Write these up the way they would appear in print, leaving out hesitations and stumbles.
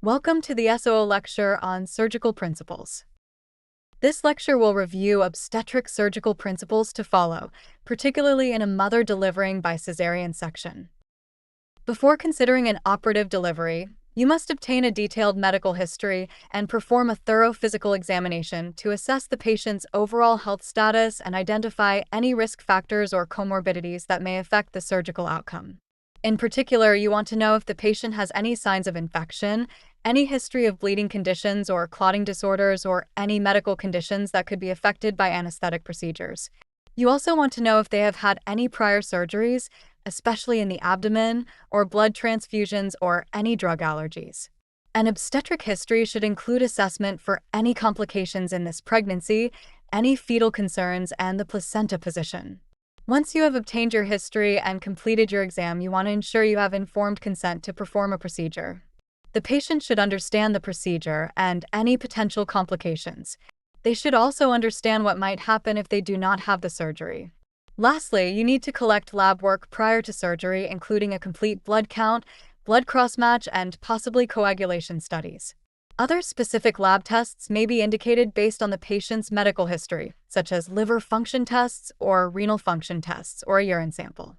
Welcome to the SOO lecture on surgical principles. This lecture will review obstetric surgical principles to follow, particularly in a mother delivering by cesarean section. Before considering an operative delivery, you must obtain a detailed medical history and perform a thorough physical examination to assess the patient's overall health status and identify any risk factors or comorbidities that may affect the surgical outcome. In particular, you want to know if the patient has any signs of infection, any history of bleeding conditions or clotting disorders, or any medical conditions that could be affected by anesthetic procedures. You also want to know if they have had any prior surgeries, especially in the abdomen, or blood transfusions or any drug allergies. An obstetric history should include assessment for any complications in this pregnancy, any fetal concerns, and the placenta position. Once you have obtained your history and completed your exam, you want to ensure you have informed consent to perform a procedure. The patient should understand the procedure and any potential complications. They should also understand what might happen if they do not have the surgery. Lastly, you need to collect lab work prior to surgery, including a complete blood count, blood cross-match, and possibly coagulation studies. Other specific lab tests may be indicated based on the patient's medical history, such as liver function tests or renal function tests or a urine sample.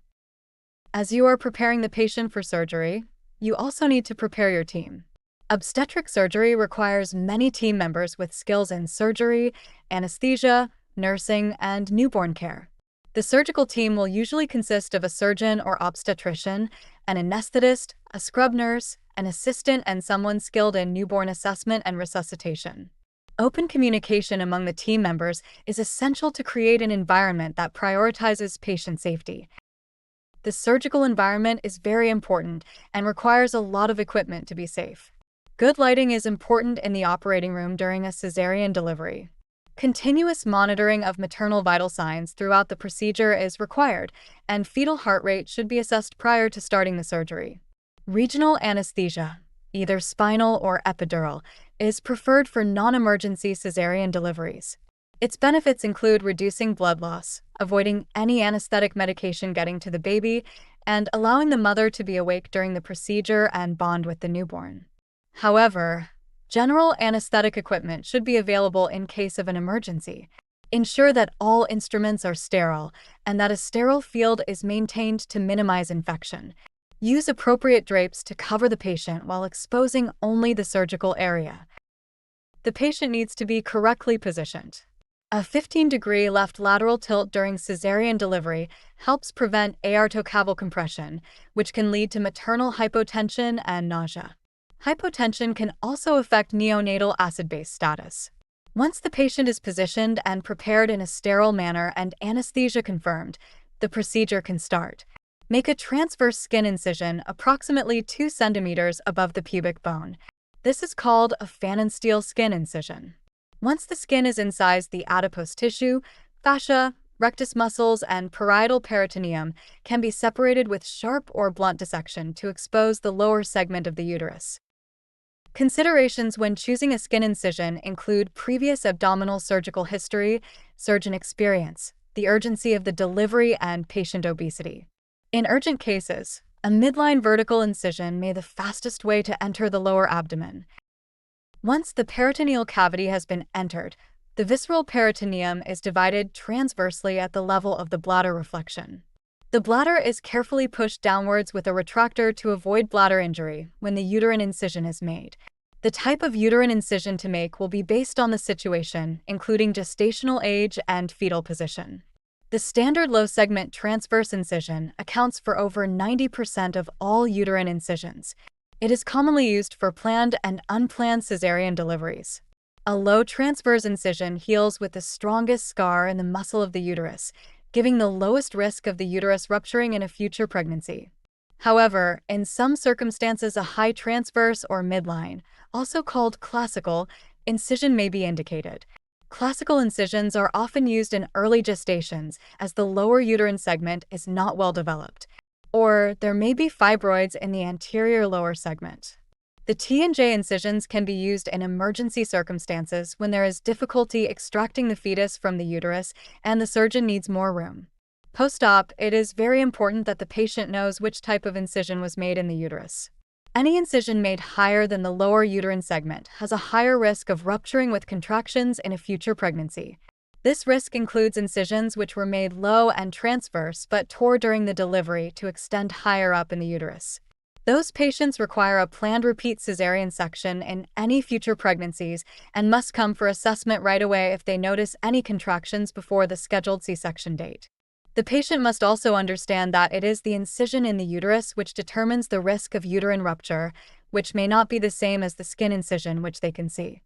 As you are preparing the patient for surgery, you also need to prepare your team. Obstetric surgery requires many team members with skills in surgery, anesthesia, nursing, and newborn care. The surgical team will usually consist of a surgeon or obstetrician, an anesthetist, a scrub nurse, an assistant, and someone skilled in newborn assessment and resuscitation. Open communication among the team members is essential to create an environment that prioritizes patient safety. The surgical environment is very important and requires a lot of equipment to be safe. Good lighting is important in the operating room during a cesarean delivery. Continuous monitoring of maternal vital signs throughout the procedure is required, and fetal heart rate should be assessed prior to starting the surgery. Regional anesthesia, either spinal or epidural, is preferred for non-emergency cesarean deliveries. Its benefits include reducing blood loss, avoiding any anesthetic medication getting to the baby, and allowing the mother to be awake during the procedure and bond with the newborn. However, general anesthetic equipment should be available in case of an emergency. Ensure that all instruments are sterile and that a sterile field is maintained to minimize infection. Use appropriate drapes to cover the patient while exposing only the surgical area. The patient needs to be correctly positioned. A 15-degree left lateral tilt during cesarean delivery helps prevent aortocaval compression, which can lead to maternal hypotension and nausea. Hypotension can also affect neonatal acid-base status. Once the patient is positioned and prepared in a sterile manner and anesthesia confirmed, the procedure can start. Make a transverse skin incision approximately 2 centimeters above the pubic bone. This is called a Phanon-Steele skin incision. Once the skin is incised, the adipose tissue, fascia, rectus muscles, and parietal peritoneum can be separated with sharp or blunt dissection to expose the lower segment of the uterus. Considerations when choosing a skin incision include previous abdominal surgical history, surgeon experience, the urgency of the delivery, and patient obesity. In urgent cases, a midline vertical incision may be the fastest way to enter the lower abdomen. Once the peritoneal cavity has been entered, the visceral peritoneum is divided transversely at the level of the bladder reflection. The bladder is carefully pushed downwards with a retractor to avoid bladder injury when the uterine incision is made. The type of uterine incision to make will be based on the situation, including gestational age and fetal position. The standard low-segment transverse incision accounts for over 90% of all uterine incisions. It is commonly used for planned and unplanned cesarean deliveries. A low transverse incision heals with the strongest scar in the muscle of the uterus, giving the lowest risk of the uterus rupturing in a future pregnancy. However, in some circumstances, a high transverse or midline, also called classical, incision may be indicated. Classical incisions are often used in early gestations as the lower uterine segment is not well developed, or there may be fibroids in the anterior lower segment. The T&J incisions can be used in emergency circumstances when there is difficulty extracting the fetus from the uterus and the surgeon needs more room. Post-op, it is very important that the patient knows which type of incision was made in the uterus. Any incision made higher than the lower uterine segment has a higher risk of rupturing with contractions in a future pregnancy. This risk includes incisions which were made low and transverse but tore during the delivery to extend higher up in the uterus. Those patients require a planned repeat cesarean section in any future pregnancies and must come for assessment right away if they notice any contractions before the scheduled C-section date. The patient must also understand that it is the incision in the uterus which determines the risk of uterine rupture, which may not be the same as the skin incision which they can see.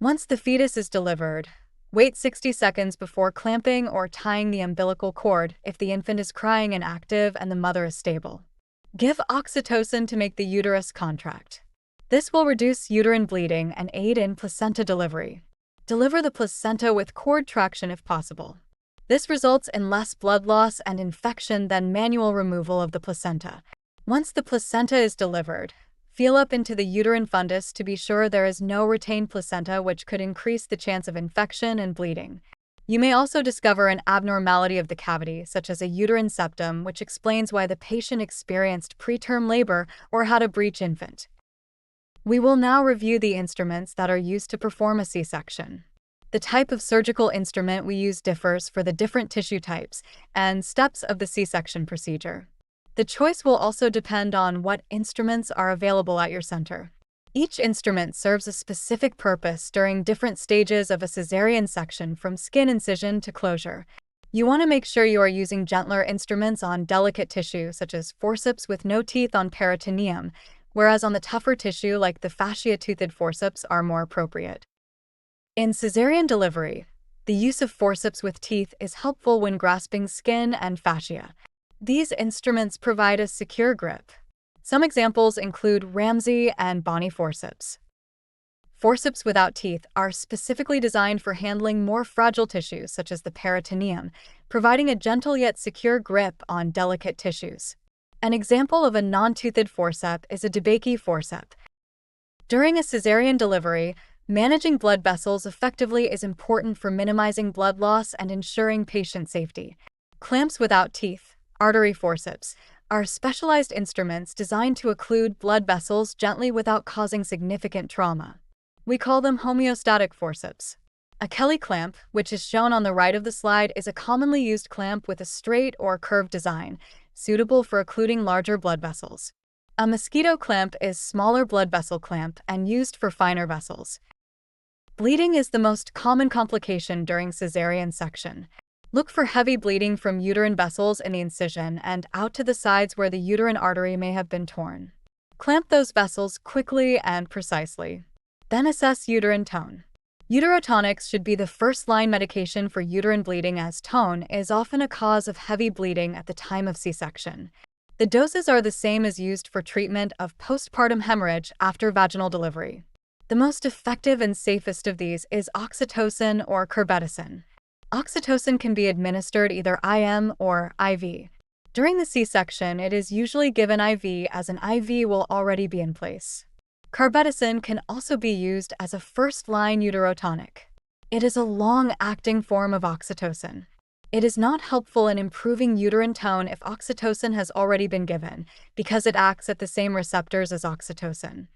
Once the fetus is delivered, wait 60 seconds before clamping or tying the umbilical cord if the infant is crying and active and the mother is stable. Give oxytocin to make the uterus contract. This will reduce uterine bleeding and aid in placenta delivery. Deliver the placenta with cord traction if possible. This results in less blood loss and infection than manual removal of the placenta. Once the placenta is delivered, feel up into the uterine fundus to be sure there is no retained placenta, which could increase the chance of infection and bleeding. You may also discover an abnormality of the cavity, such as a uterine septum, which explains why the patient experienced preterm labor or had a breech infant. We will now review the instruments that are used to perform a C-section. The type of surgical instrument we use differs for the different tissue types and steps of the C-section procedure. The choice will also depend on what instruments are available at your center. Each instrument serves a specific purpose during different stages of a cesarean section, from skin incision to closure. You want to make sure you are using gentler instruments on delicate tissue, such as forceps with no teeth on peritoneum, whereas on the tougher tissue like the fascia-toothed forceps are more appropriate. In cesarean delivery, the use of forceps with teeth is helpful when grasping skin and fascia. These instruments provide a secure grip. Some examples include Ramsey and Bonney forceps. Forceps without teeth are specifically designed for handling more fragile tissues, such as the peritoneum, providing a gentle yet secure grip on delicate tissues. An example of a non-toothed forceps is a DeBakey forceps. During a cesarean delivery, managing blood vessels effectively is important for minimizing blood loss and ensuring patient safety. Clamps without teeth, artery forceps, are specialized instruments designed to occlude blood vessels gently without causing significant trauma. We call them homeostatic forceps. A Kelly clamp, which is shown on the right of the slide, is a commonly used clamp with a straight or curved design, suitable for occluding larger blood vessels. A mosquito clamp is smaller blood vessel clamp and used for finer vessels. Bleeding is the most common complication during cesarean section. Look for heavy bleeding from uterine vessels in the incision and out to the sides where the uterine artery may have been torn. Clamp those vessels quickly and precisely. Then assess uterine tone. Uterotonics should be the first-line medication for uterine bleeding, as tone is often a cause of heavy bleeding at the time of C-section. The doses are the same as used for treatment of postpartum hemorrhage after vaginal delivery. The most effective and safest of these is oxytocin or carbetocin. Oxytocin can be administered either IM or IV. During the C-section, it is usually given IV, as an IV will already be in place. Carbetocin can also be used as a first-line uterotonic. It is a long-acting form of oxytocin. It is not helpful in improving uterine tone if oxytocin has already been given, because it acts at the same receptors as oxytocin.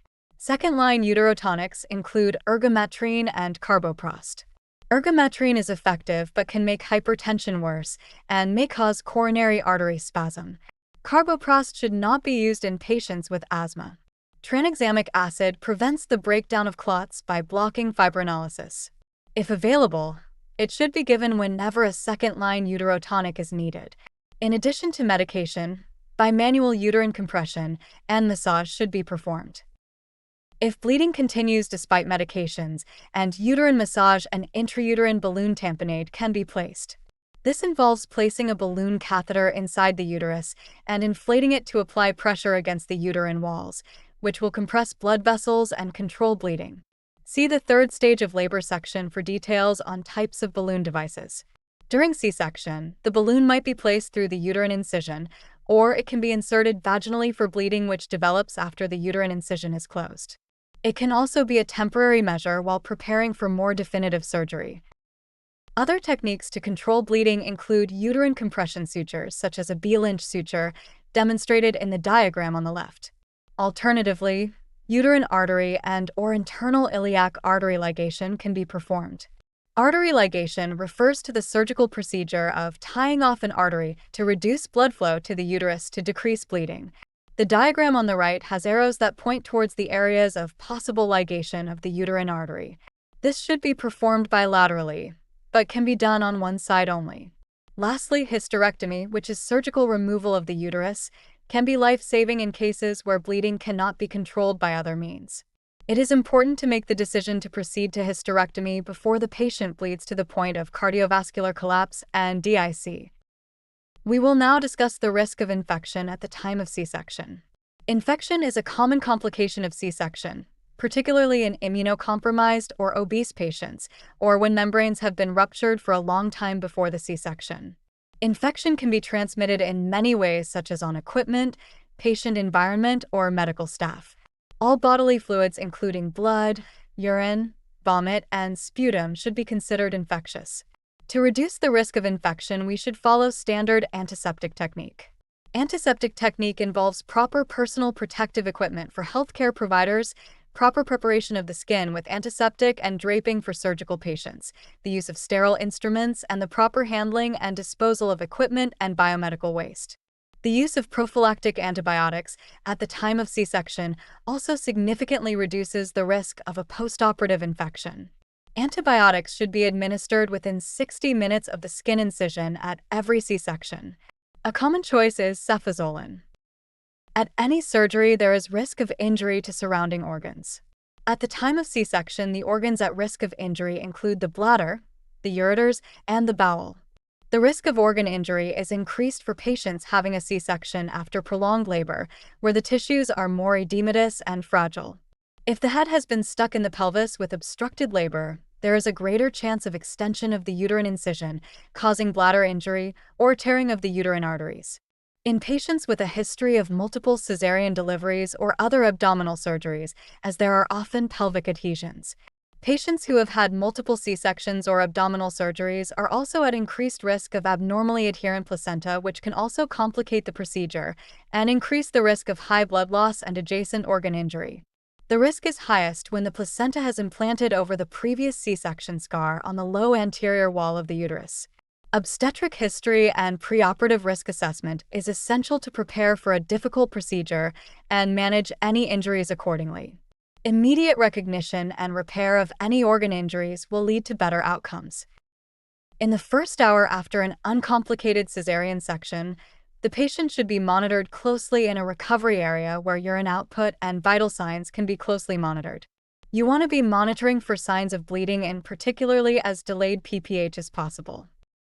Second-line uterotonics include ergometrine and carboprost. Ergometrine is effective but can make hypertension worse and may cause coronary artery spasm. Carboprost should not be used in patients with asthma. Tranexamic acid prevents the breakdown of clots by blocking fibrinolysis. If available, it should be given whenever a second-line uterotonic is needed. In addition to medication, bimanual uterine compression and massage should be performed. If bleeding continues despite medications, and uterine massage and intrauterine balloon tamponade can be placed. This involves placing a balloon catheter inside the uterus and inflating it to apply pressure against the uterine walls, which will compress blood vessels and control bleeding. See the third stage of labor section for details on types of balloon devices. During C-section, the balloon might be placed through the uterine incision, or it can be inserted vaginally for bleeding which develops after the uterine incision is closed. It can also be a temporary measure while preparing for more definitive surgery. Other techniques to control bleeding include uterine compression sutures, such as a B-Lynch suture, demonstrated in the diagram on the left. Alternatively, uterine artery and/or internal iliac artery ligation can be performed. Artery ligation refers to the surgical procedure of tying off an artery to reduce blood flow to the uterus to decrease bleeding. The diagram on the right has arrows that point towards the areas of possible ligation of the uterine artery. This should be performed bilaterally, but can be done on one side only. Lastly, hysterectomy, which is surgical removal of the uterus, can be life-saving in cases where bleeding cannot be controlled by other means. It is important to make the decision to proceed to hysterectomy before the patient bleeds to the point of cardiovascular collapse and DIC. We will now discuss the risk of infection at the time of C-section. Infection is a common complication of C-section, particularly in immunocompromised or obese patients, or when membranes have been ruptured for a long time before the C-section. Infection can be transmitted in many ways, such as on equipment, patient environment, or medical staff. All bodily fluids, including blood, urine, vomit, and sputum, should be considered infectious. To reduce the risk of infection, we should follow standard antiseptic technique. Antiseptic technique involves proper personal protective equipment for healthcare providers, proper preparation of the skin with antiseptic and draping for surgical patients, the use of sterile instruments, and the proper handling and disposal of equipment and biomedical waste. The use of prophylactic antibiotics at the time of C-section also significantly reduces the risk of a postoperative infection. Antibiotics should be administered within 60 minutes of the skin incision at every C-section. A common choice is cefazolin. At any surgery, there is risk of injury to surrounding organs. At the time of C-section, the organs at risk of injury include the bladder, the ureters, and the bowel. The risk of organ injury is increased for patients having a C-section after prolonged labor, where the tissues are more edematous and fragile. If the head has been stuck in the pelvis with obstructed labor, there is a greater chance of extension of the uterine incision, causing bladder injury or tearing of the uterine arteries. In patients with a history of multiple cesarean deliveries or other abdominal surgeries, as there are often pelvic adhesions. Patients who have had multiple C-sections or abdominal surgeries are also at increased risk of abnormally adherent placenta, which can also complicate the procedure and increase the risk of high blood loss and adjacent organ injury. The risk is highest when the placenta has implanted over the previous C-section scar on the low anterior wall of the uterus. Obstetric history and preoperative risk assessment is essential to prepare for a difficult procedure and manage any injuries accordingly. Immediate recognition and repair of any organ injuries will lead to better outcomes. In the first hour after an uncomplicated cesarean section, the patient should be monitored closely in a recovery area where urine output and vital signs can be closely monitored. You want to be monitoring for signs of bleeding and particularly as delayed PPH as possible.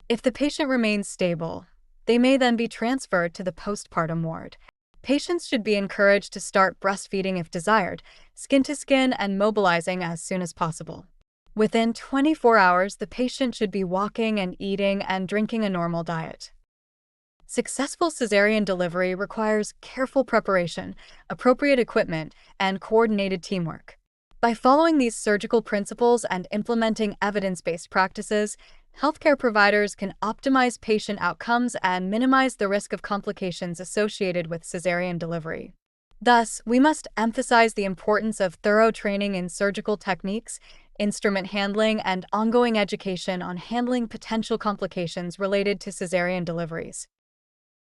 If the patient remains stable, they may then be transferred to the postpartum ward. Patients should be encouraged to start breastfeeding if desired, skin-to-skin and mobilizing as soon as possible. Within 24 hours, the patient should be walking and eating and drinking a normal diet. Successful cesarean delivery requires careful preparation, appropriate equipment, and coordinated teamwork. By following these surgical principles and implementing evidence-based practices, healthcare providers can optimize patient outcomes and minimize the risk of complications associated with cesarean delivery. Thus, we must emphasize the importance of thorough training in surgical techniques, instrument handling, and ongoing education on handling potential complications related to cesarean deliveries.